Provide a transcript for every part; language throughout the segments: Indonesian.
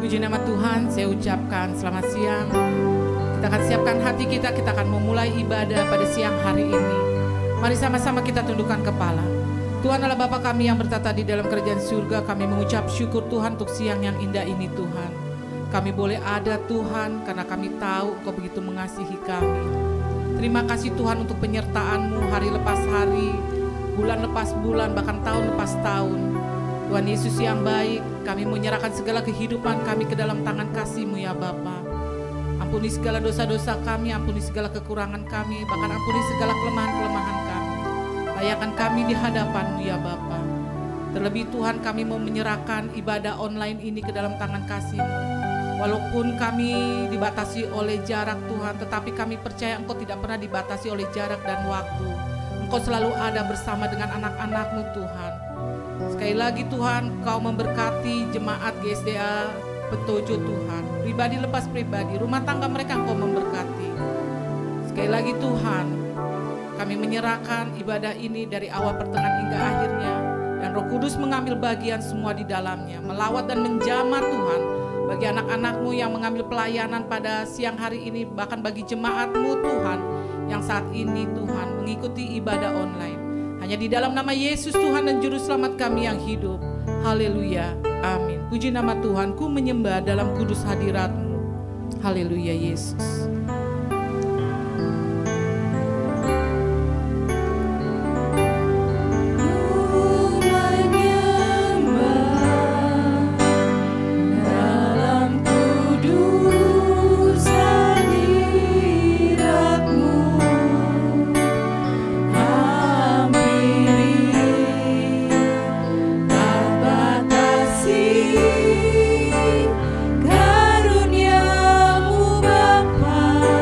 Puji nama Tuhan, saya ucapkan selamat siang. Kita akan siapkan hati kita akan memulai ibadah pada siang hari ini. Mari sama-sama kita tundukkan kepala. Tuhan adalah Bapa kami yang bertata di dalam kerajaan surga. Kami mengucap syukur Tuhan untuk siang yang indah ini Tuhan. Kami boleh ada Tuhan karena kami tahu Engkau begitu mengasihi kami. Terima kasih Tuhan untuk penyertaan-Mu hari lepas hari, bulan lepas bulan, bahkan tahun lepas tahun. Tuhan Yesus yang baik, kami menyerahkan segala kehidupan kami ke dalam tangan kasih-Mu ya Bapa. Ampuni segala dosa-dosa kami, ampuni segala kekurangan kami, bahkan ampuni segala kelemahan-kelemahan kami. Layakan kami di hadapan-Mu ya Bapa. Terlebih Tuhan, kami mau menyerahkan ibadah online ini ke dalam tangan kasih-Mu. Walaupun kami dibatasi oleh jarak Tuhan, tetapi kami percaya Engkau tidak pernah dibatasi oleh jarak dan waktu. Engkau selalu ada bersama dengan anak-anak-Mu Tuhan. Sekali lagi Tuhan, Kau memberkati jemaat GSDA Petojo Tuhan. Pribadi lepas pribadi, rumah tangga mereka Engkau memberkati. Sekali lagi Tuhan, kami menyerahkan ibadah ini dari awal pertengahan hingga akhirnya. Dan Roh Kudus mengambil bagian semua di dalamnya. Melawat dan menjamah Tuhan bagi anak-anak-Mu yang mengambil pelayanan pada siang hari ini. Bahkan bagi jemaat-Mu Tuhan yang saat ini Tuhan mengikuti ibadah online. Hanya di dalam nama Yesus Tuhan dan Juru Selamat kami yang hidup. Haleluya. Amin. Puji nama Tuhan, ku menyembah dalam kudus hadirat-Mu. Haleluya Yesus. Karunia-Mu Bapa.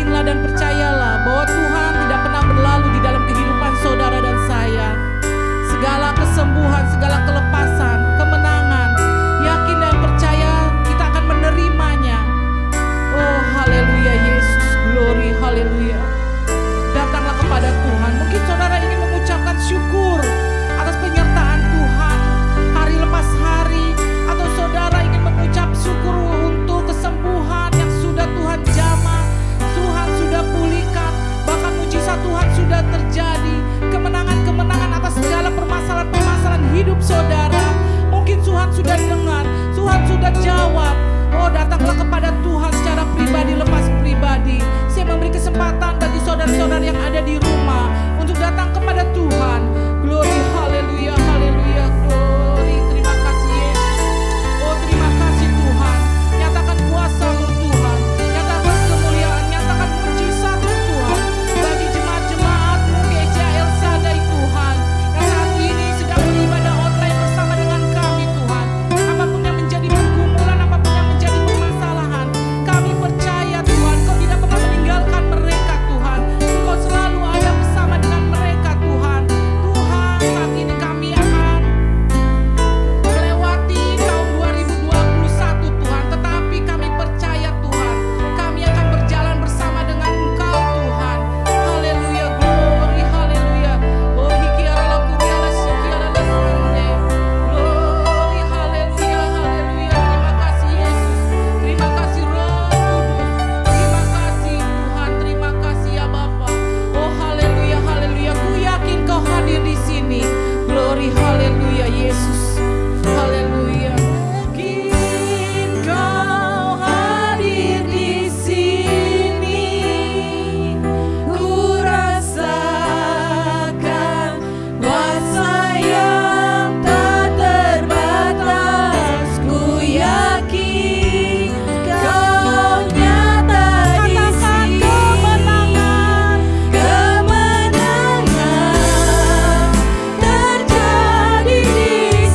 yakinlah dan percayalah bahwa Tuhan tidak pernah berlalu di dalam kehidupan saudara dan saya. Segala kesembuhan, segala kelepasan, kemenangan, yakin dan percaya kita akan menerimanya. Oh haleluya Yesus, glory haleluya. Datanglah kepada Tuhan. Mungkin saudara ingin mengucapkan syukur atas penyertaan Tuhan hari lepas hari, atau saudara ingin mengucap syukur untuk kesembuhan yang sudah Tuhan jamah, Tuhan sudah pulihkan, bahkan mujizat Tuhan sudah terjadi, kemenangan-kemenangan atas segala permasalahan-permasalahan hidup saudara. Mungkin Tuhan sudah dengar, Tuhan sudah jawab. Oh, datanglah kepada Tuhan secara pribadi, lepas pribadi. Saya memberi kesempatan bagi saudara-saudara yang ada di rumah untuk datang kepada Tuhan. Glory, haleluya, haleluya, glory. Terima kasih Yesus. Oh, terima kasih Tuhan. Nyatakan kuasa-Mu Tuhan. Nyatakan kemuliaan, nyatakan mujizat-Mu Tuhan. Bagi jemaat-jemaat-Mu Gereja El Shaddai Tuhan, yang saat ini sedang beribadah online bersama dengan kami Tuhan. Apapun yang menjadi pergumulan, apapun yang menjadi permasalahan, kami percaya Tuhan, Kau tidak pernah meninggalkan mereka Tuhan. Kau selalu ada bersama dengan mereka Tuhan. Tuhan, saat ini kami akan melewati tahun 2021 Tuhan, tetapi kami percaya Tuhan, kami akan berjalan bersama dengan Engkau Tuhan. Haleluya, glory, haleluya. Oh, hikiara kuriara sikiara lesande. Glory, haleluya, haleluya. Terima kasih Yesus. Terima kasih Roh Kudus. Terima kasih Tuhan. Terima kasih ya Bapa. Oh, haleluya, haleluya. Ku yakin Kau hadir di sini. Glory, haleluya Yesus. Haleluya. Yakin Kau hadir di sini. Ku rasakan kuasa yang tak terbatas. Ku yakin Kau nyata di sini. Kemenangan terjadi di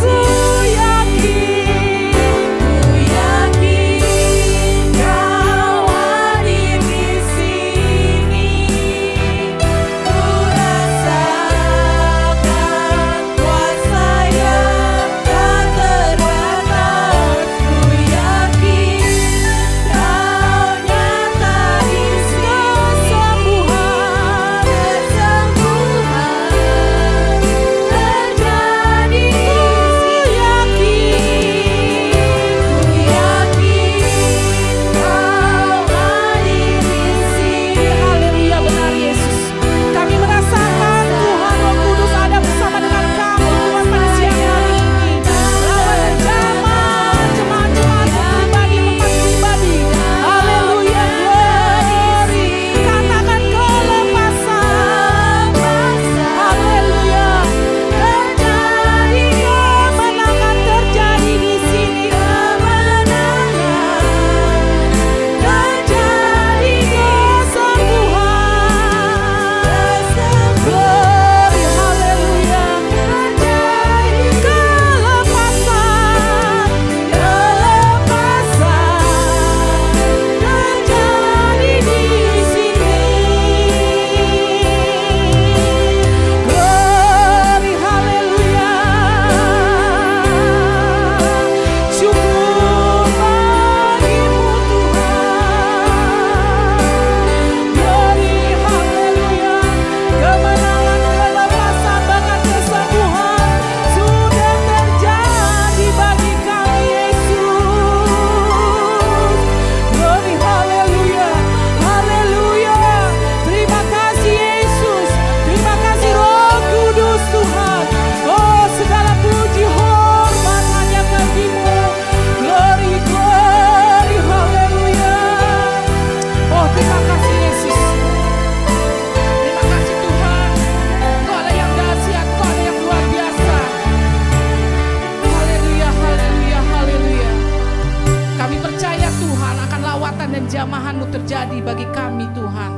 Jamah-Mu terjadi bagi kami Tuhan.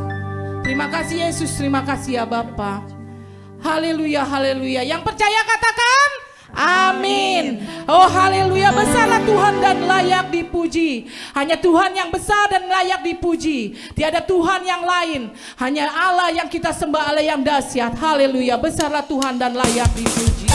Terima kasih Yesus, terima kasih ya Bapa. Haleluya, haleluya. Yang percaya katakan Amin. Oh haleluya, besarlah Tuhan dan layak dipuji. Hanya Tuhan yang besar dan layak dipuji. Tiada Tuhan yang lain. Hanya Allah yang kita sembah, Allah yang dahsyat. Haleluya, besarlah Tuhan dan layak dipuji.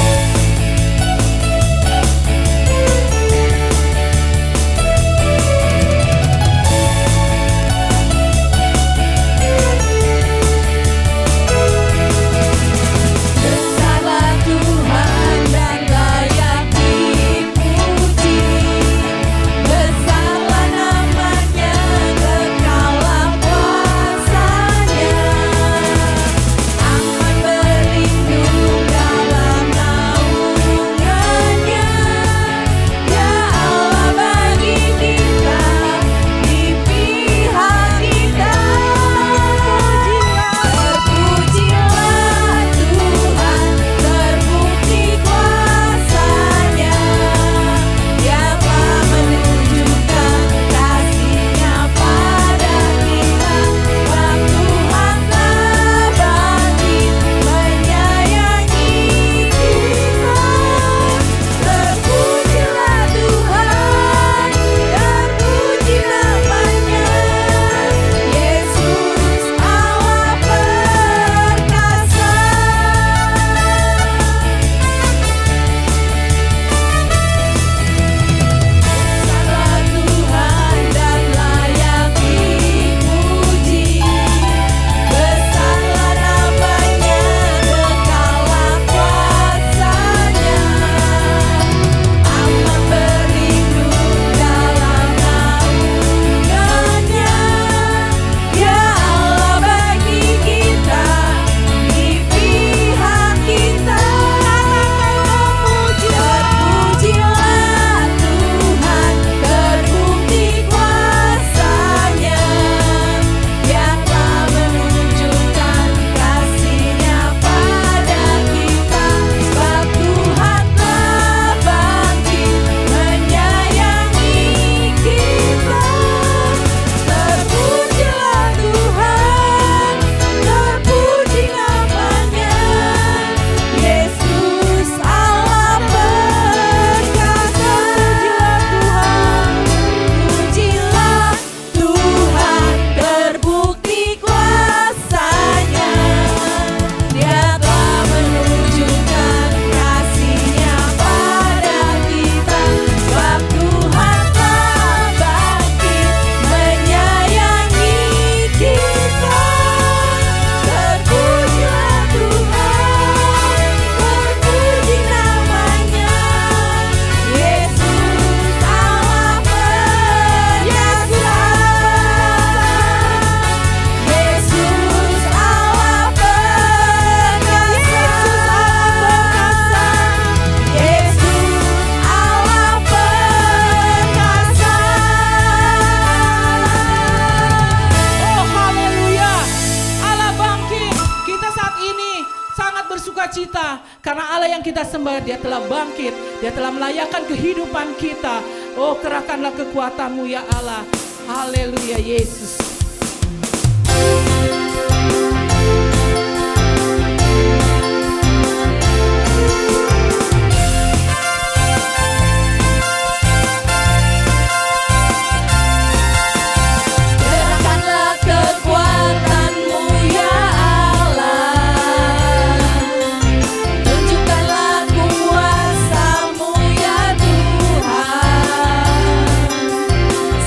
Karena Allah yang kita sembah, Dia telah bangkit, Dia telah melayakkan kehidupan kita. Oh, kerahkanlah kekuatan-Mu ya Allah. Haleluya Yesus.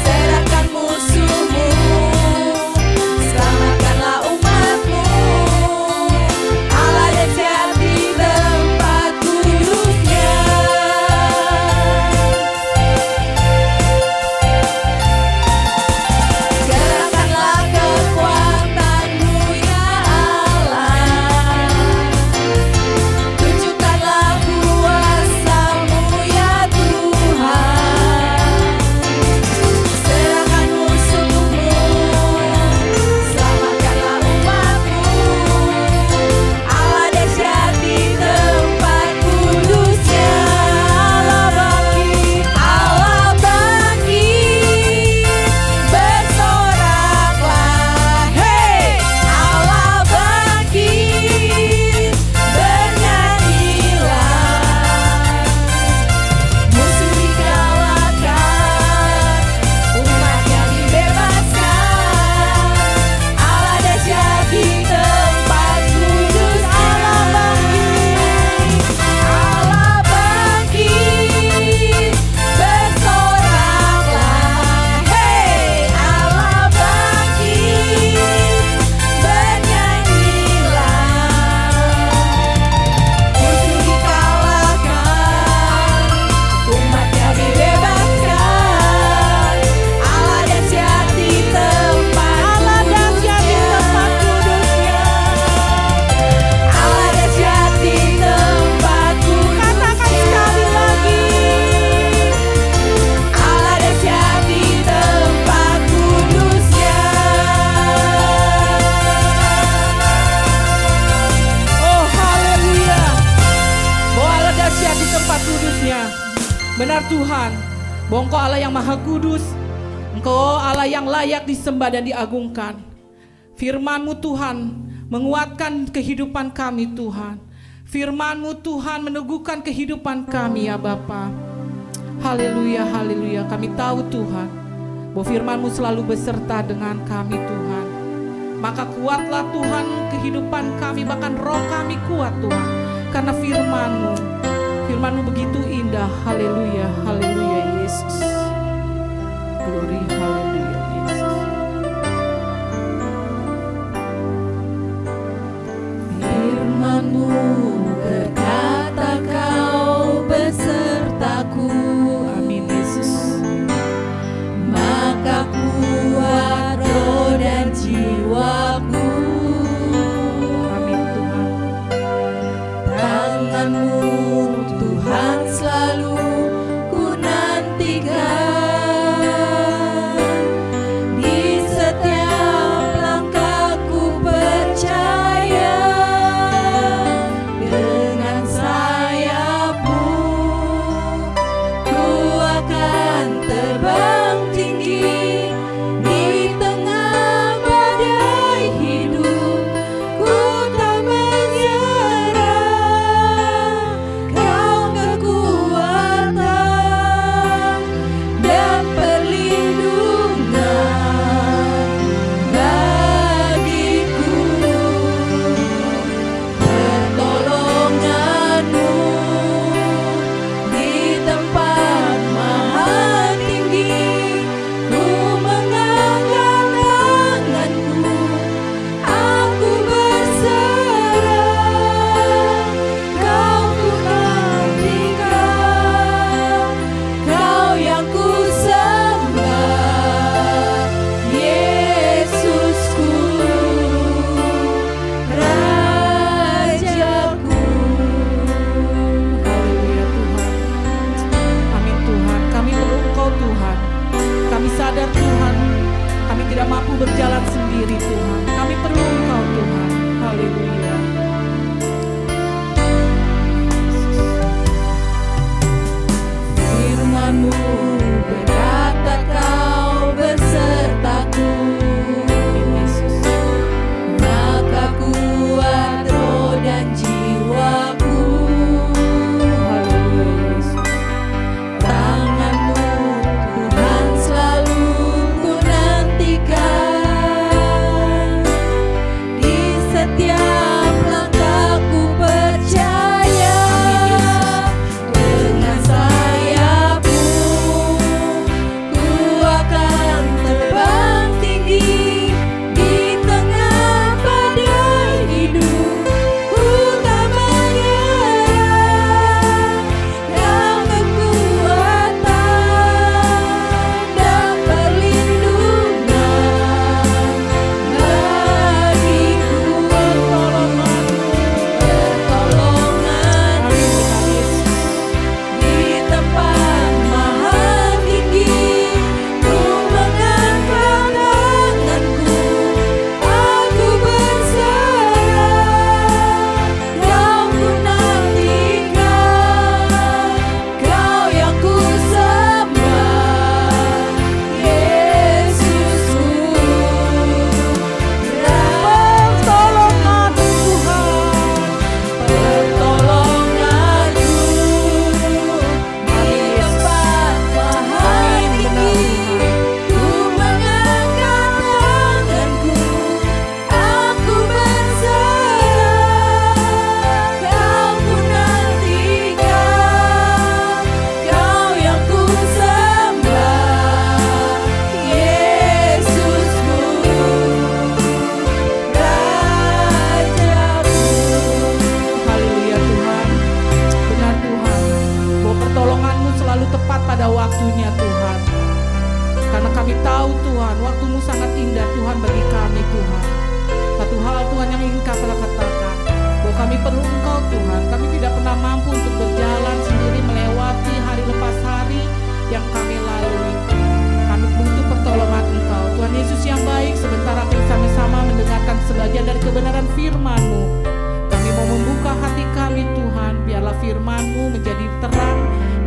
Serahkan musuhmu Tuhan, bahwa Engkau Allah yang Maha Kudus, Engkau Allah yang layak disembah dan diagungkan. Firman-Mu Tuhan menguatkan kehidupan kami Tuhan. Firman-Mu Tuhan meneguhkan kehidupan kami ya Bapa. Haleluya, haleluya. Kami tahu Tuhan bahwa firman-Mu selalu beserta dengan kami Tuhan. Maka kuatlah Tuhan kehidupan kami, bahkan roh kami kuat Tuhan, karena firman-Mu, firman-Mu begitu indah. Haleluya, haleluya Yesus. Glory, haleluya Yesus. Firman-Mu berkata Kau besertaku, Amin Yesus. maka kuat roh dan jiwaku. Amin Tuhan. Tangan-Mu Tuhan selalu ku nantikan, di setiap langkahku percaya, dengan sayap-Mu ku akan terbang tinggi di tengah badai hidup. Ku tak menyerah, Kau kekuatan dan perlindungan bagiku. Pertolongan-Mu di tempat maha tinggi, ku mengangkat tanganku, aku berserah. Kau ku nantikan, Kau yang ku sembah, Yesusku, Rajaku. Haleluya Tuhan. Amin Tuhan. Kami perlu Engkau Tuhan. Kami sadar Tuhan, kami tidak mampu berjalan sendiri Tuhan. Kami perlu Engkau Tuhan. Haleluya. Firman-Mu berkata Kau besertaku, Amin Yesus. maka kuat roh dan jiwaku. Haleluya Yesus. Tangan-Mu Tuhan selalu ku nantikan, di setiap langkahku percaya, dengan sayap-Mu ku akan terbang tinggi di tengah badai hidup. Ku tak menyerah, Kau kekuatan dan perlindungan bagiku. Pertolongan-Mu di tempat maha tinggi, ku mengangkat tanganku, aku berserah. Kau ku nantikan, Kau yang ku sembah, Yesusku. Pertolongan-Mu Tuhan, pertolongan-Mu di tempat maha tinggi, ku mengangkat tanganku, aku berserah. Kau ku nantikan, Kau yang ku sembah, Yesusku, Rajaku. Haleluya Tuhan. Benar Tuhan, bahwa pertolongan-Mu selalu tepat pada waktunya Tuhan. Karena kami tahu Tuhan, waktu-Mu sangat indah Tuhan bagi kami Tuhan. Satu hal Tuhan yang ingin kami katakan, bahwa kami perlu Engkau Tuhan. Kami tidak pernah mampu untuk berjalan sendiri melewati hari lepas hari yang kami lalui. Kami butuh pertolongan Engkau. Tuhan Yesus yang baik, sebentar kami sama-sama mendengarkan sebagian dari kebenaran firman-Mu. Kami mau membuka hati kami Tuhan, biarlah firman-Mu menjadi terang,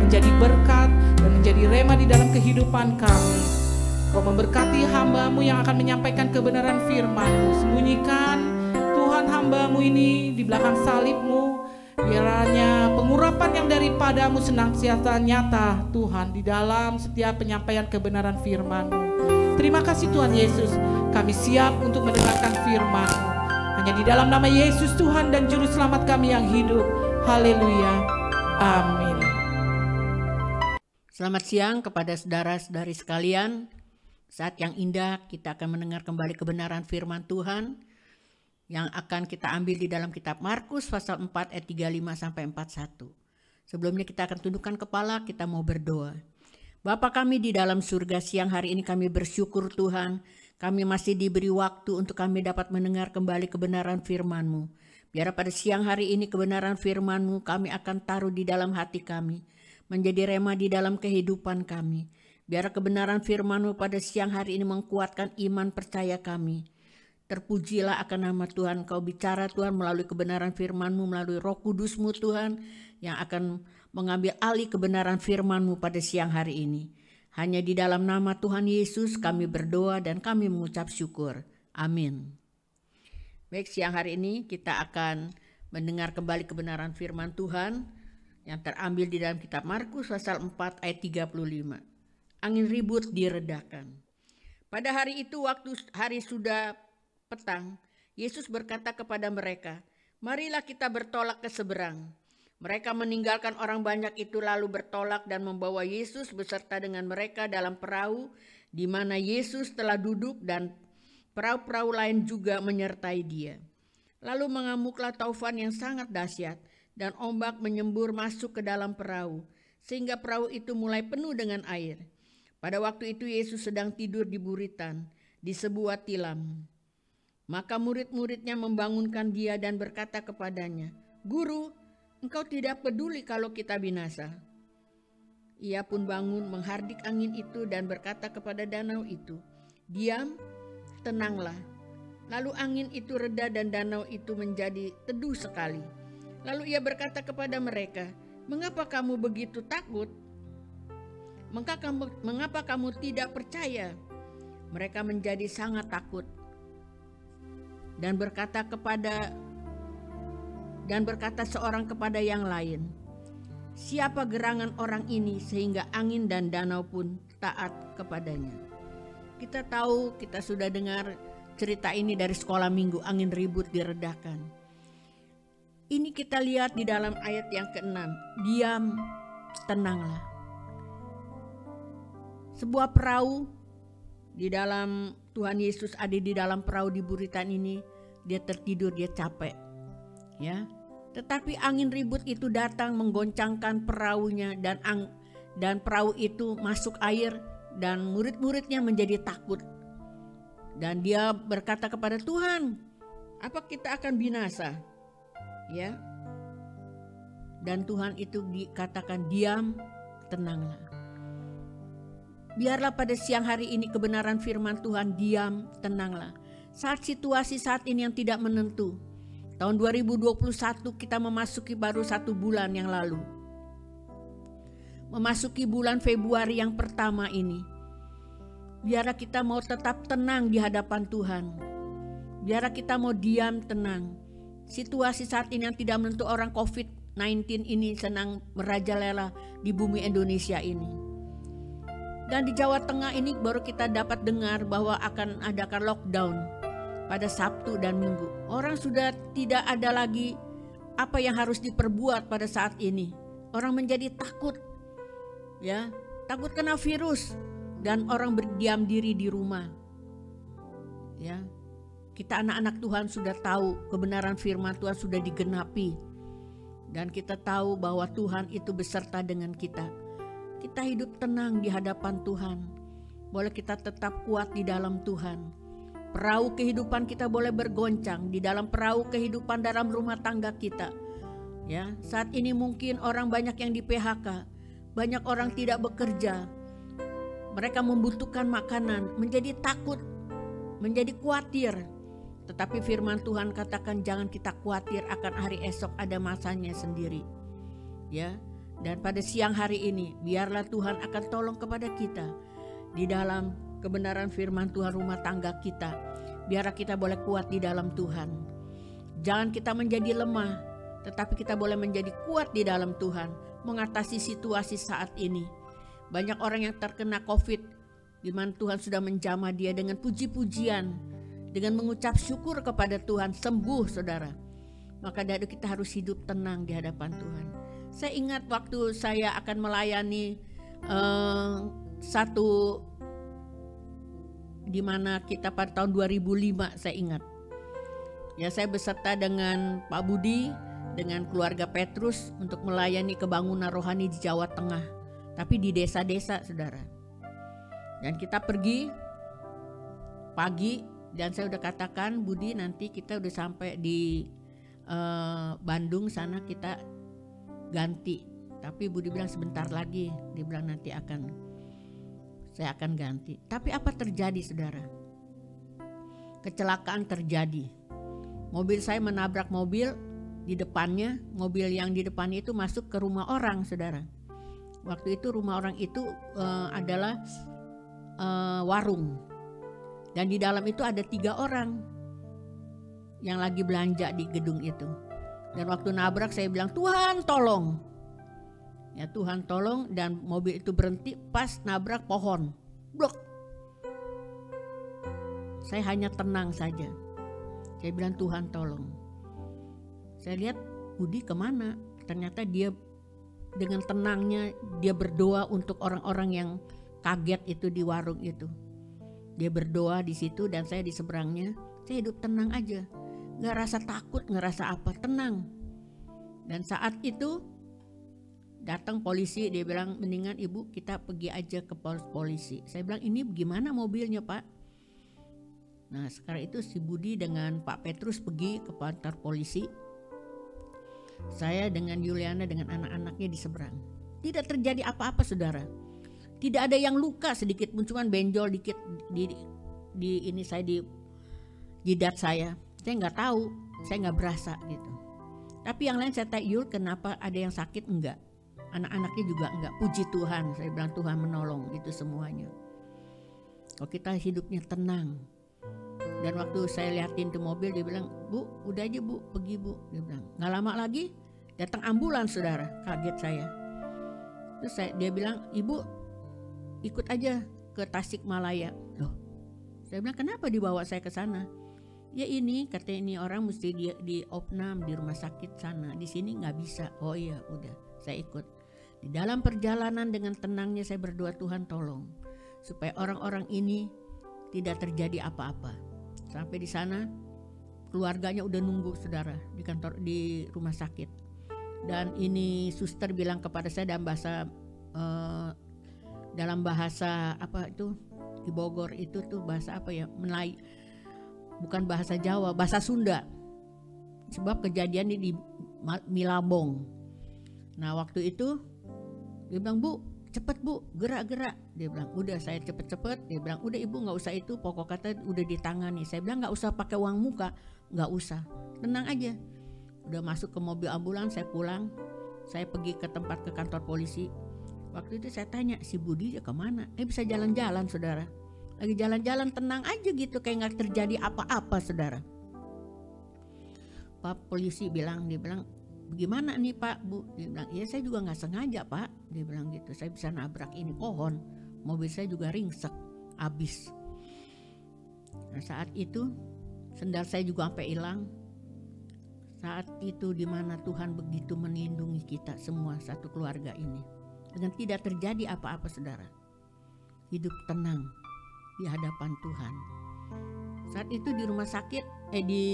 menjadi berkat, dan kehidupan kami. Kau memberkati hamba-Mu yang akan menyampaikan kebenaran firman-Mu. Sembunyikan Tuhan hamba-Mu ini di belakang salib-Mu. Biarnya pengurapan yang daripada-Mu senantiasa nyata Tuhan di dalam setiap penyampaian kebenaran firman-Mu. Terima kasih Tuhan Yesus, kami siap untuk mendengarkan firman-Mu. Hanya di dalam nama Yesus Tuhan dan Juru Selamat kami yang hidup. Haleluya. Amin. Selamat siang kepada saudara-saudari sekalian. Saat yang indah kita akan mendengar kembali kebenaran firman Tuhan yang akan kita ambil di dalam kitab Markus pasal 4 ayat 35 sampai 41. Sebelumnya kita akan tundukkan kepala, kita mau berdoa. Bapa kami di dalam surga, siang hari ini kami bersyukur Tuhan, kami masih diberi waktu untuk kami dapat mendengar kembali kebenaran firman-Mu. Biar pada siang hari ini kebenaran firman-Mu kami akan taruh di dalam hati kami, menjadi rema di dalam kehidupan kami. Biar kebenaran firman-Mu pada siang hari ini menguatkan iman percaya kami. Terpujilah akan nama Tuhan, Kau bicara Tuhan melalui kebenaran firman-Mu, melalui Roh Kudus-Mu Tuhan, yang akan mengambil alih kebenaran firman-Mu pada siang hari ini. Hanya di dalam nama Tuhan Yesus kami berdoa dan kami mengucap syukur. Amin. Baik, siang hari ini kita akan mendengar kembali kebenaran firman Tuhan yang terambil di dalam kitab Markus pasal 4 ayat 35. Angin ribut diredakan. Pada hari itu waktu hari sudah petang, Yesus berkata kepada mereka, "Marilah kita bertolak ke seberang." Mereka meninggalkan orang banyak itu lalu bertolak dan membawa Yesus beserta dengan mereka dalam perahu di mana Yesus telah duduk, dan perahu-perahu lain juga menyertai Dia. Lalu mengamuklah taufan yang sangat dahsyat dan ombak menyembur masuk ke dalam perahu sehingga perahu itu mulai penuh dengan air. Pada waktu itu Yesus sedang tidur di buritan di sebuah tilam. Maka murid-muridnya membangunkan Dia dan berkata kepadanya, "Guru, Engkau tidak peduli kalau kita binasa." Ia pun bangun menghardik angin itu dan berkata kepada danau itu, "Diam, tenanglah." Lalu angin itu reda dan danau itu menjadi teduh sekali. Lalu Ia berkata kepada mereka, "Mengapa kamu begitu takut? Mengapa kamu tidak percaya?" Mereka menjadi sangat takut dan berkata seorang kepada yang lain, "Siapa gerangan orang ini sehingga angin dan danau pun taat kepadanya?" Kita tahu, kita sudah dengar cerita ini dari sekolah minggu, angin ribut diredakan. Ini kita lihat di dalam ayat yang ke-6, "Diam, tenanglah." Sebuah perahu di dalam Tuhan Yesus ada di dalam perahu di buritan ini, dia tertidur, dia capek. Ya. Tetapi angin ribut itu datang menggoncangkan perahunya dan perahu itu masuk air dan murid-muridnya menjadi takut. Dan dia berkata kepada Tuhan, "Apa kita akan binasa?" Ya. Dan Tuhan itu dikatakan, "Diam, tenanglah." Biarlah pada siang hari ini kebenaran firman Tuhan, diam, tenanglah. Saat situasi saat ini yang tidak menentu. Tahun 2021 kita memasuki baru 1 bulan yang lalu. Memasuki bulan Februari yang pertama ini. Biarlah kita mau tetap tenang di hadapan Tuhan. Biarlah kita mau diam, tenang. Situasi saat ini yang tidak menentu, orang COVID-19 ini senang merajalela di bumi Indonesia ini. Dan di Jawa Tengah ini baru kita dapat dengar bahwa akan adakan lockdown pada Sabtu dan Minggu. Orang sudah tidak ada lagi apa yang harus diperbuat pada saat ini. Orang menjadi takut, ya, takut kena virus, dan orang berdiam diri di rumah. Ya, kita anak-anak Tuhan sudah tahu kebenaran firman Tuhan sudah digenapi, dan kita tahu bahwa Tuhan itu beserta dengan kita. Kita hidup tenang di hadapan Tuhan. Boleh kita tetap kuat di dalam Tuhan. Perahu kehidupan kita boleh bergoncang di dalam perahu kehidupan dalam rumah tangga kita. Ya, saat ini mungkin orang banyak yang di PHK, banyak orang tidak bekerja. Mereka membutuhkan makanan, menjadi takut, menjadi khawatir. Tetapi firman Tuhan katakan jangan kita khawatir, akan hari esok ada masanya sendiri. Ya. Dan pada siang hari ini, biarlah Tuhan akan tolong kepada kita di dalam kebenaran firman Tuhan rumah tangga kita. Biarlah kita boleh kuat di dalam Tuhan. Jangan kita menjadi lemah, tetapi kita boleh menjadi kuat di dalam Tuhan, mengatasi situasi saat ini. Banyak orang yang terkena COVID, di mana Tuhan sudah menjamah dia dengan puji-pujian, dengan mengucap syukur kepada Tuhan, sembuh saudara. Maka dari itu kita harus hidup tenang di hadapan Tuhan. Saya ingat waktu saya akan melayani satu di mana kita pada tahun 2005, saya ingat. Ya, saya beserta dengan Pak Budi, dengan keluarga Petrus untuk melayani kebangunan rohani di Jawa Tengah, tapi di desa-desa saudara. Dan kita pergi pagi, dan saya udah katakan Budi nanti kita udah sampai di Bandung sana kita ganti. Tapi Budi bilang sebentar lagi, dia bilang nanti saya akan ganti. Tapi apa terjadi saudara? Kecelakaan terjadi. Mobil saya menabrak mobil di depannya. Mobil yang di depannya itu masuk ke rumah orang saudara. Waktu itu rumah orang itu adalah warung. Dan di dalam itu ada 3 orang yang lagi belanja di gedung itu. Dan waktu nabrak saya bilang, Tuhan tolong. Ya Tuhan tolong, dan mobil itu berhenti pas nabrak pohon. Blok. Saya hanya tenang saja. Saya bilang Tuhan tolong. Saya lihat Budi kemana? Ternyata dia dengan tenangnya dia berdoa untuk orang-orang yang kaget itu di warung itu. Dia berdoa di situ dan saya di seberangnya. Saya hidup tenang aja. Gak rasa takut, gak rasa apa, tenang. Dan saat itu datang polisi, dia bilang mendingan ibu kita pergi aja ke polisi. Saya bilang ini gimana mobilnya pak? Nah sekarang itu si Budi dengan Pak Petrus pergi ke kantor polisi. Saya dengan Yuliana dengan anak-anaknya di seberang. Tidak terjadi apa-apa saudara. Tidak ada yang luka sedikit pun, cuman benjol dikit di ini saya di jidat saya. Saya nggak tahu, saya nggak berasa gitu. Tapi yang lain saya tanya, Yul kenapa ada yang sakit? Enggak. Anak-anaknya juga enggak. Puji Tuhan, saya bilang Tuhan menolong itu semuanya. Kalau kita hidupnya tenang. Dan waktu saya liatin tuh mobil, dia bilang, Bu, udah aja Bu, pergi Bu. Dia bilang, nggak lama lagi datang ambulans saudara. Kaget saya. Terus dia bilang, Ibu ikut aja ke Tasikmalaya. Loh, saya bilang kenapa dibawa saya ke sana? Ya ini katanya ini orang mesti di opnam di rumah sakit sana, di sini nggak bisa. Oh iya udah saya ikut. Di dalam perjalanan dengan tenangnya saya berdoa Tuhan tolong supaya orang-orang ini tidak terjadi apa-apa. Sampai di sana keluarganya udah nunggu saudara di kantor di rumah sakit. Dan ini suster bilang kepada saya dalam bahasa apa itu di Bogor itu tuh bahasa apa ya, Melayu. Bukan bahasa Jawa, bahasa Sunda. Sebab kejadian ini di Milabong. Nah waktu itu dia bilang, Bu cepet Bu, gerak-gerak. Dia bilang udah saya cepet-cepet. Dia bilang udah ibu gak usah itu, pokok kata udah ditangani. Saya bilang gak usah pakai uang muka. Gak usah, tenang aja. Udah masuk ke mobil ambulans, saya pulang. Saya pergi ke kantor polisi. Waktu itu saya tanya si Budi dia kemana? Bisa jalan-jalan saudara. Lagi jalan-jalan tenang aja gitu, kayak gak terjadi apa-apa saudara. Pak polisi dia bilang gimana nih Pak Bu? Dia bilang ya saya juga gak sengaja Pak. Dia bilang gitu, saya bisa nabrak ini pohon, mobil saya juga ringsek habis. Nah saat itu sendal saya juga sampai hilang. Saat itu dimana Tuhan begitu melindungi kita semua satu keluarga ini dengan tidak terjadi apa-apa saudara. Hidup tenang di hadapan Tuhan. Saat itu di rumah sakit di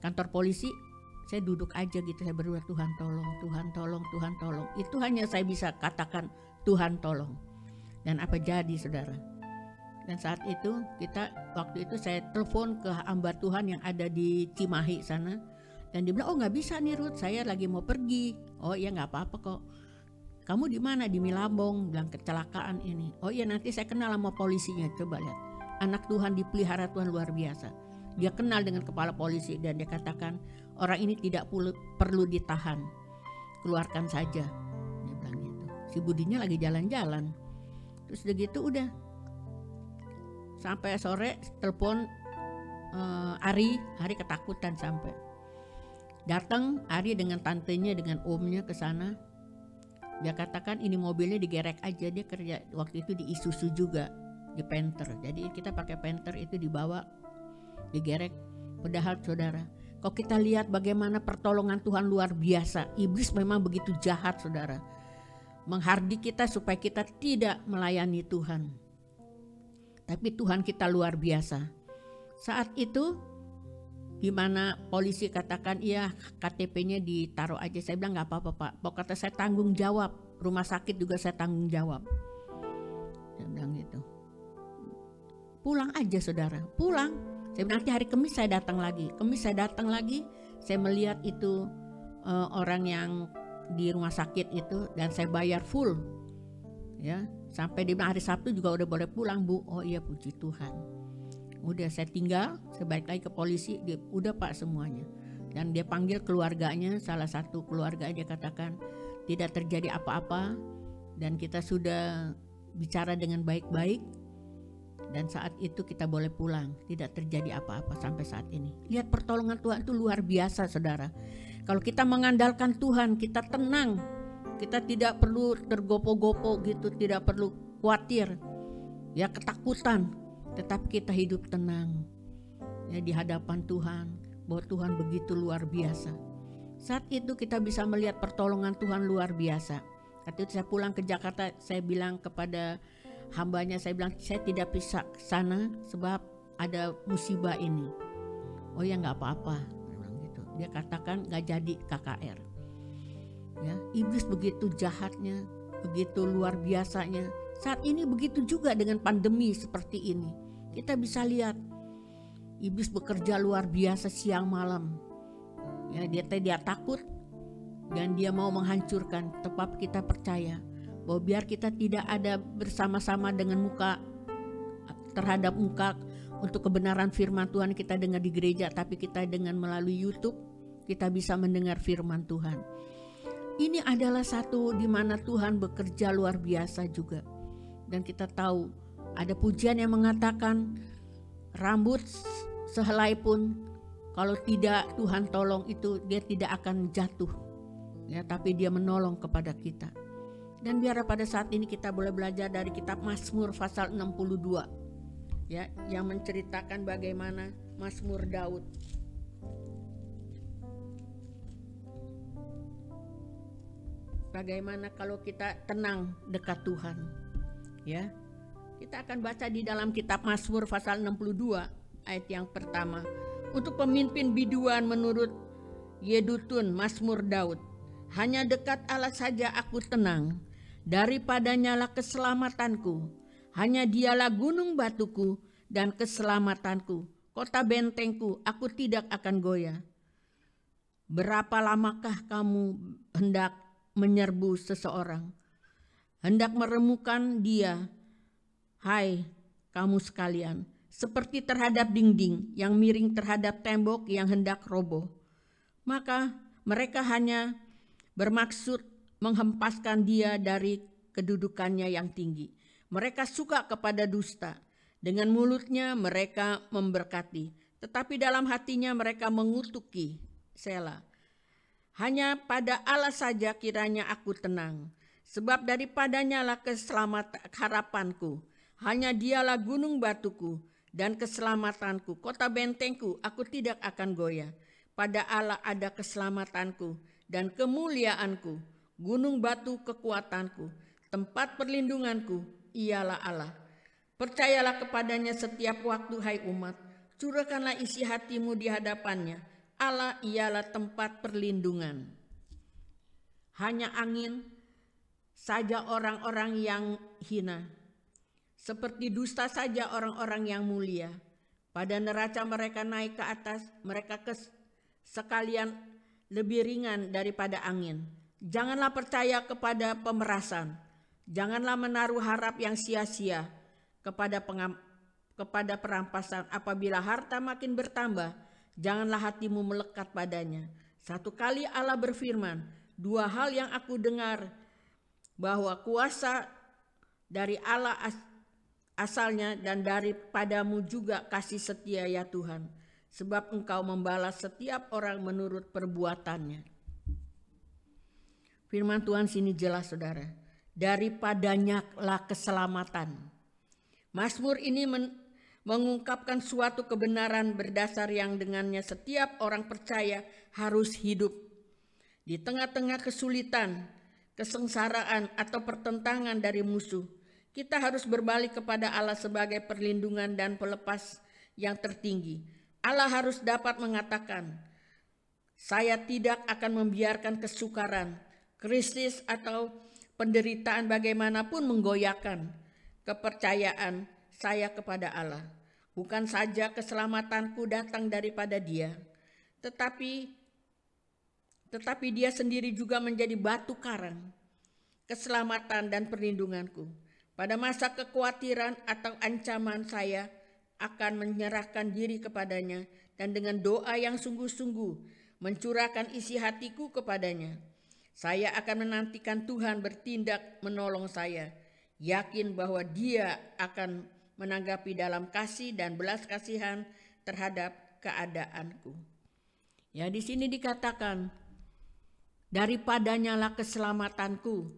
kantor polisi saya duduk aja gitu, saya berdoa Tuhan tolong, Tuhan tolong, Tuhan tolong. Itu hanya saya bisa katakan Tuhan tolong. Dan apa jadi saudara? Dan saat itu waktu itu saya telepon ke hamba Tuhan yang ada di Cimahi sana. Dan dia bilang, oh nggak bisa nih Ruth, saya lagi mau pergi. Oh iya nggak apa-apa kok. Kamu di mana? Di Milabong. Bilang kecelakaan ini. Oh iya nanti saya kenal sama polisinya. Coba lihat. Anak Tuhan dipelihara Tuhan luar biasa. Dia kenal dengan kepala polisi dan dia katakan orang ini tidak perlu ditahan. keluarkan saja. Dia bilang gitu. Si Budinya lagi jalan-jalan. Terus begitu udah. Sampai sore telepon Ari ketakutan sampai. Datang Ari dengan tantenya dengan omnya ke sana. Dia katakan ini mobilnya digerek aja, dia kerja waktu itu di Isuzu juga, di Panther. Jadi kita pakai Panther itu dibawa, digerek. Padahal saudara, kalau kita lihat bagaimana pertolongan Tuhan luar biasa, iblis memang begitu jahat saudara. Menghardik kita supaya kita tidak melayani Tuhan. Tapi Tuhan kita luar biasa. Saat itu di mana polisi katakan iya KTP-nya ditaruh aja, saya bilang nggak apa-apa Pak, pokoknya saya tanggung jawab, rumah sakit juga saya tanggung jawab. Saya bilang gitu. Pulang aja saudara, pulang. Saya bilang nanti hari Kamis saya datang lagi. Kamis saya datang lagi, saya melihat itu orang yang di rumah sakit itu dan saya bayar full. Ya, sampai di hari Sabtu juga udah boleh pulang Bu. Oh iya puji Tuhan. Udah saya tinggal, saya balik lagi ke polisi, dia udah Pak semuanya. Dan dia panggil keluarganya, salah satu keluarga dia katakan tidak terjadi apa-apa dan kita sudah bicara dengan baik-baik dan saat itu kita boleh pulang, tidak terjadi apa-apa sampai saat ini. Lihat pertolongan Tuhan itu luar biasa saudara. Kalau kita mengandalkan Tuhan, kita tenang, kita tidak perlu tergopo-gopo gitu, tidak perlu khawatir, ya ketakutan. Tetapi kita hidup tenang ya di hadapan Tuhan, bahwa Tuhan begitu luar biasa. Saat itu kita bisa melihat pertolongan Tuhan luar biasa. Ketika saya pulang ke Jakarta, saya bilang kepada hambanya, saya bilang saya tidak bisa ke sana sebab ada musibah ini. Oh ya nggak apa-apa, gitu. Dia katakan nggak jadi KKR. Ya, iblis begitu jahatnya, begitu luar biasanya. Saat ini begitu juga dengan pandemi seperti ini. Kita bisa lihat iblis bekerja luar biasa siang malam. Ya, dia takut dan dia mau menghancurkan. Tetapi kita percaya bahwa biar kita tidak ada bersama-sama dengan muka terhadap muka untuk kebenaran firman Tuhan kita dengar di gereja, tapi kita dengan melalui YouTube kita bisa mendengar firman Tuhan. Ini adalah satu di mana Tuhan bekerja luar biasa juga. Dan kita tahu ada pujian yang mengatakan rambut sehelai pun kalau tidak Tuhan tolong itu dia tidak akan jatuh. Ya, tapi dia menolong kepada kita. Dan biar pada saat ini kita boleh belajar dari kitab Mazmur pasal 62. Ya, yang menceritakan bagaimana Mazmur Daud. Bagaimana kalau kita tenang dekat Tuhan. Ya. Kita akan baca di dalam kitab Mazmur pasal 62 ayat yang pertama. Untuk pemimpin biduan menurut Yedutun Mazmur Daud. Hanya dekat Allah saja aku tenang. Daripadanya lah keselamatanku. Hanya dialah gunung batuku dan keselamatanku. Kota bentengku, aku tidak akan goyah. Berapa lamakah kamu hendak menyerbu seseorang? Hendak meremukan dia, hai kamu sekalian, seperti terhadap dinding yang miring terhadap tembok yang hendak roboh. Maka mereka hanya bermaksud menghempaskan dia dari kedudukannya yang tinggi. Mereka suka kepada dusta. Dengan mulutnya mereka memberkati, tetapi dalam hatinya mereka mengutuki. Selah. Hanya pada Allah saja kiranya aku tenang. Sebab daripadanya lah keselamatan harapanku. Hanya dialah gunung batuku dan keselamatanku. Kota bentengku, aku tidak akan goyah. Pada Allah ada keselamatanku dan kemuliaanku. Gunung batu kekuatanku. Tempat perlindunganku, ialah Allah. Percayalah kepadanya setiap waktu, hai umat. Curahkanlah isi hatimu di hadapannya. Allah ialah tempat perlindungan. Hanya angin saja orang-orang yang hina, seperti dusta saja orang-orang yang mulia. Pada neraca mereka naik ke atas, mereka sekalian lebih ringan daripada angin. Janganlah percaya kepada pemerasan, janganlah menaruh harap yang sia-sia kepada perampasan. Apabila harta makin bertambah, janganlah hatimu melekat padanya. Satu kali Allah berfirman, dua hal yang aku dengar, bahwa kuasa dari Allah asalnya dan daripadamu juga kasih setia ya Tuhan, sebab Engkau membalas setiap orang menurut perbuatannya. Firman Tuhan sini jelas saudara, daripadanya lah keselamatan. Mazmur ini mengungkapkan suatu kebenaran berdasar yang dengannya setiap orang percaya harus hidup. Di tengah-tengah kesulitan, kesengsaraan atau pertentangan dari musuh, kita harus berbalik kepada Allah sebagai perlindungan dan pelepas yang tertinggi. Allah harus dapat mengatakan, saya tidak akan membiarkan kesukaran, krisis atau penderitaan bagaimanapun menggoyahkan kepercayaan saya kepada Allah. Bukan saja keselamatanku datang daripada Dia, tetapi Dia sendiri juga menjadi batu karang, keselamatan dan perlindunganku. Pada masa kekhawatiran atau ancaman, saya akan menyerahkan diri kepadanya dan dengan doa yang sungguh-sungguh mencurahkan isi hatiku kepadanya. Saya akan menantikan Tuhan bertindak menolong saya, yakin bahwa Dia akan menanggapi dalam kasih dan belas kasihan terhadap keadaanku. Ya, di sini dikatakan daripadanya lah keselamatanku.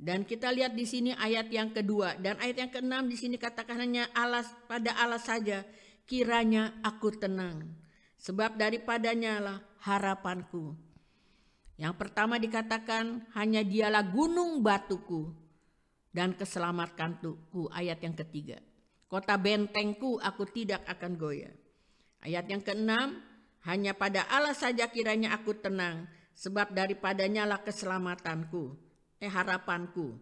Dan kita lihat di sini ayat yang kedua dan ayat yang keenam di sini katakan hanya pada Allah saja kiranya aku tenang, sebab daripadanya lah harapanku. Yang pertama dikatakan hanya Dialah gunung batuku dan keselamatanku. Ayat yang ketiga, kota bentengku, aku tidak akan goyah. Ayat yang keenam, hanya pada Allah saja kiranya aku tenang, sebab daripadanya lah keselamatanku. Harapanku.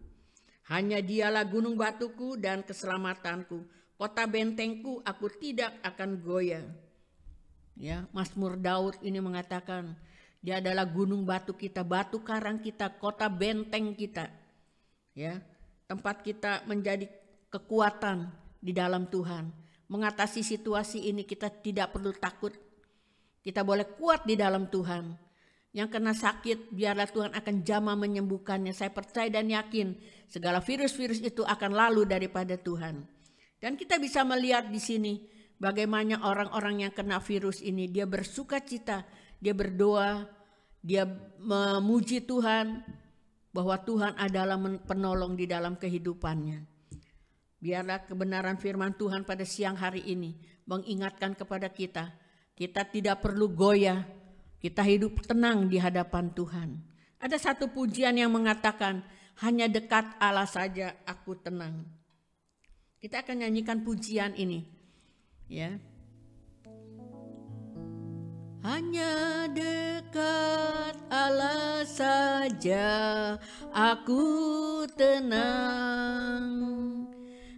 Hanya Dialah gunung batuku dan keselamatanku, kota bentengku, aku tidak akan goyah. Ya, Mazmur Daud ini mengatakan Dia adalah gunung batu kita, batu karang kita, kota benteng kita. Ya, tempat kita menjadi kekuatan di dalam Tuhan. Mengatasi situasi ini kita tidak perlu takut. Kita boleh kuat di dalam Tuhan. Yang kena sakit, biarlah Tuhan akan jamah menyembuhkannya. Saya percaya dan yakin segala virus-virus itu akan lalu daripada Tuhan. Dan kita bisa melihat di sini bagaimana orang-orang yang kena virus ini, dia bersuka cita, dia berdoa, dia memuji Tuhan bahwa Tuhan adalah penolong di dalam kehidupannya. Biarlah kebenaran firman Tuhan pada siang hari ini mengingatkan kepada kita, kita tidak perlu goyah. Kita hidup tenang di hadapan Tuhan. Ada satu pujian yang mengatakan, hanya dekat Allah saja aku tenang. Kita akan nyanyikan pujian ini. Ya. Hanya dekat Allah saja aku tenang.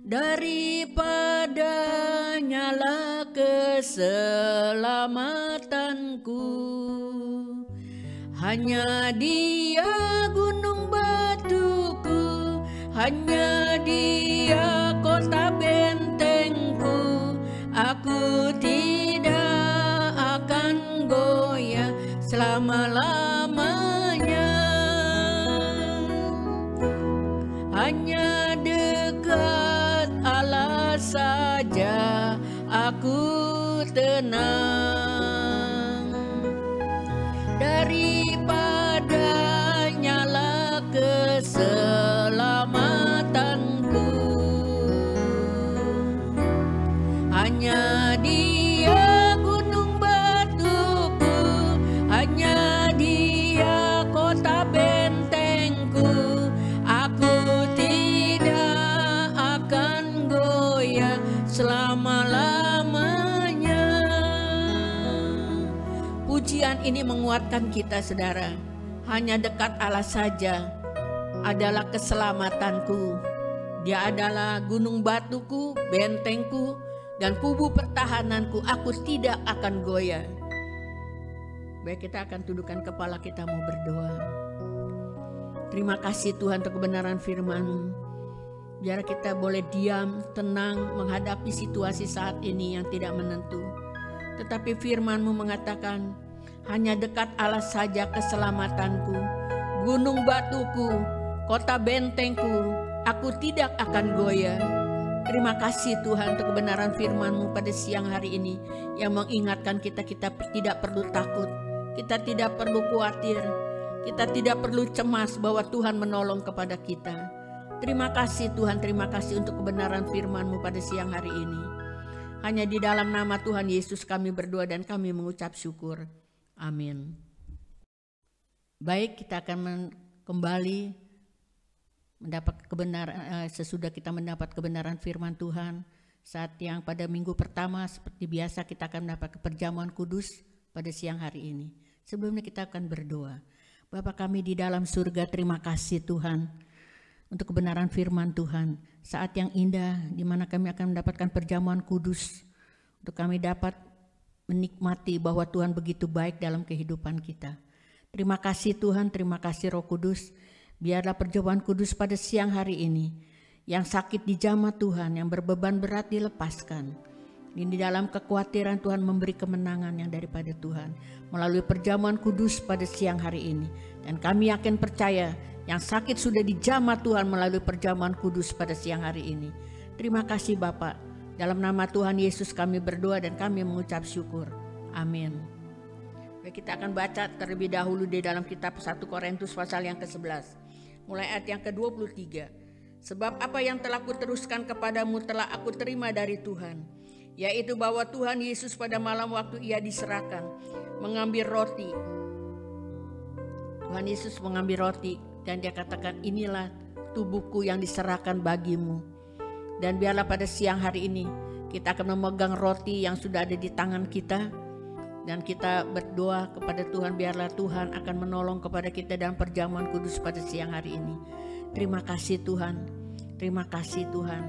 Daripadanya lah keselamatanku. Hanya Dia gunung batuku, hanya Dia kota bentengku. Aku tidak akan goyah selama-lamanya. Hanya dekat Allah saja aku tenang. Daripadanya lah keselamatanku. Hanya Dia gunung batuku, hanya Dia kota bentengku. Aku tidak akan goyah selama-lamanya. Pujian ini menguatkan kita saudara. Hanya dekat Allah saja adalah keselamatanku. Dia adalah gunung batuku, bentengku, dan kubu pertahananku. Aku tidak akan goyah. Baik, kita akan tundukkan kepala, kita mau berdoa. Terima kasih Tuhan untuk kebenaran firman-Mu. Biar kita boleh diam, tenang menghadapi situasi saat ini yang tidak menentu. Tetapi firman-Mu mengatakan, hanya dekat Allah saja keselamatanku. gunung batuku, kota bentengku, aku tidak akan goyah. Terima kasih Tuhan untuk kebenaran firman-Mu pada siang hari ini yang mengingatkan kita tidak perlu takut, kita tidak perlu khawatir, kita tidak perlu cemas bahwa Tuhan menolong kepada kita. Terima kasih Tuhan, terima kasih untuk kebenaran firman-Mu pada siang hari ini. Hanya di dalam nama Tuhan Yesus kami berdoa dan kami mengucap syukur. Amin. Baik, kita akan kembali mendapat kebenaran sesudah kita mendapat kebenaran firman Tuhan. Saat yang pada minggu pertama seperti biasa kita akan mendapat perjamuan kudus pada siang hari ini. Sebelumnya kita akan berdoa. Bapa kami di dalam surga, terima kasih Tuhan untuk kebenaran firman Tuhan. Saat yang indah di mana kami akan mendapatkan perjamuan kudus untuk kami dapat menikmati bahwa Tuhan begitu baik dalam kehidupan kita. Terima kasih Tuhan, terima kasih Roh Kudus. Biarlah perjamuan kudus pada siang hari ini, yang sakit dijamah Tuhan, yang berbeban berat dilepaskan. Di dalam kekhawatiran Tuhan memberi kemenangan yang daripada Tuhan melalui perjamuan kudus pada siang hari ini. Dan kami yakin percaya yang sakit sudah dijamah Tuhan melalui perjamuan kudus pada siang hari ini. Terima kasih Bapa. Dalam nama Tuhan Yesus kami berdoa dan kami mengucap syukur. Amin. Kita akan baca terlebih dahulu di dalam kitab 1 Korintus pasal yang ke-11. Mulai ayat yang ke-23. Sebab apa yang telah kuteruskan kepadamu telah aku terima dari Tuhan, yaitu bahwa Tuhan Yesus pada malam waktu ia diserahkan, mengambil roti. Tuhan Yesus mengambil roti dan dia katakan, inilah tubuhku yang diserahkan bagimu. Dan biarlah pada siang hari ini kita akan memegang roti yang sudah ada di tangan kita. Dan kita berdoa kepada Tuhan, biarlah Tuhan akan menolong kepada kita dalam perjamuan kudus pada siang hari ini. Terima kasih Tuhan, terima kasih Tuhan.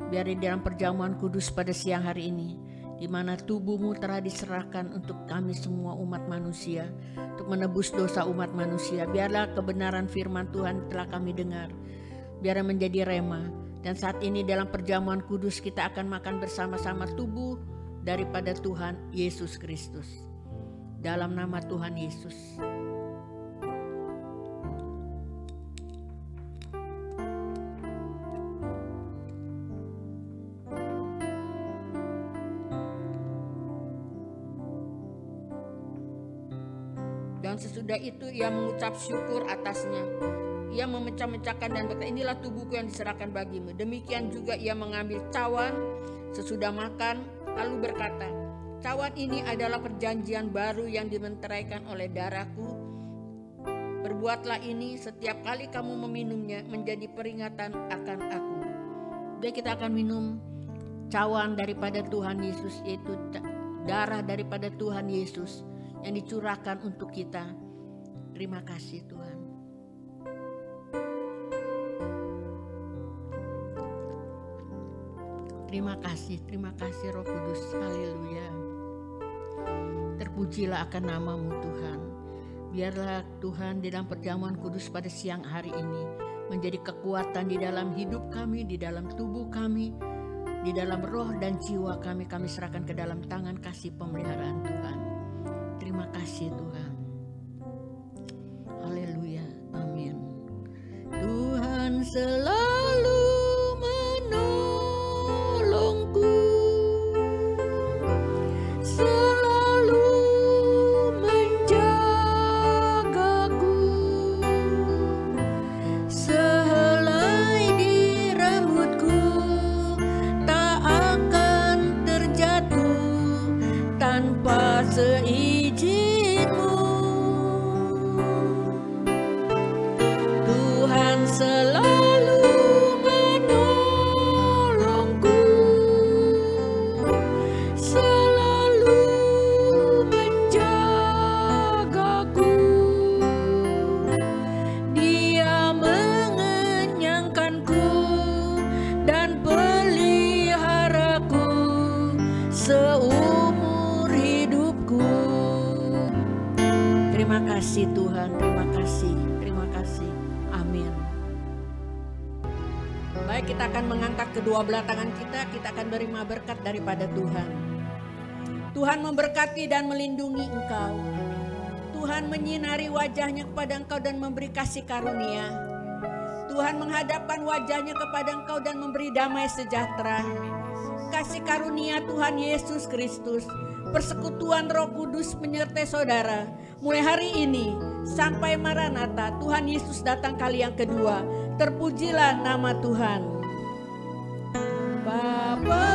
Biar di dalam perjamuan kudus pada siang hari ini, di mana tubuh-Mu telah diserahkan untuk kami semua umat manusia, untuk menebus dosa umat manusia. Biarlah kebenaran firman Tuhan telah kami dengar, biarlah menjadi rema. Dan saat ini dalam perjamuan kudus kita akan makan bersama-sama tubuh daripada Tuhan Yesus Kristus. Dalam nama Tuhan Yesus. Dan sesudah itu ia mengucap syukur atasnya. Ia memecah-mecahkan dan berkata, inilah tubuhku yang diserahkan bagimu. Demikian juga ia mengambil cawan sesudah makan, lalu berkata, cawan ini adalah perjanjian baru yang dimenteraikan oleh darahku. Perbuatlah ini setiap kali kamu meminumnya menjadi peringatan akan aku. Jadi kita akan minum cawan daripada Tuhan Yesus, yaitu darah daripada Tuhan Yesus yang dicurahkan untuk kita. Terima kasih Tuhan. Terima kasih Roh Kudus. Haleluya. Terpujilah akan nama-Mu Tuhan. Biarlah Tuhan di dalam perjamuan kudus pada siang hari ini menjadi kekuatan di dalam hidup kami, di dalam tubuh kami, di dalam roh dan jiwa kami. Kami serahkan ke dalam tangan kasih pemeliharaan Tuhan. Terima kasih Tuhan. Haleluya. Amin. Tuhan selalu menolongku, selalu menjagaku, sehelai di rambutku tak akan terjatuh tanpa seizin-Mu. Tuhan selalu menolongku, selalu menjagaku. Dia mengenyangkanku dan peliharaku seumur hidupku. Terima kasih Tuhan, terima kasih, terima kasih. Amin. Baik, kita akan mengangkat kedua belah tangan kita akan menerima berkat daripada Tuhan. Tuhan memberkati dan melindungi engkau. Tuhan menyinari wajahnya kepada engkau dan memberi kasih karunia. Tuhan menghadapkan wajahnya kepada engkau dan memberi damai sejahtera. Kasih karunia Tuhan Yesus Kristus, persekutuan Roh Kudus menyertai saudara mulai hari ini sampai Maranatha, Tuhan Yesus datang kali yang kedua. Terpujilah nama Tuhan. Bapa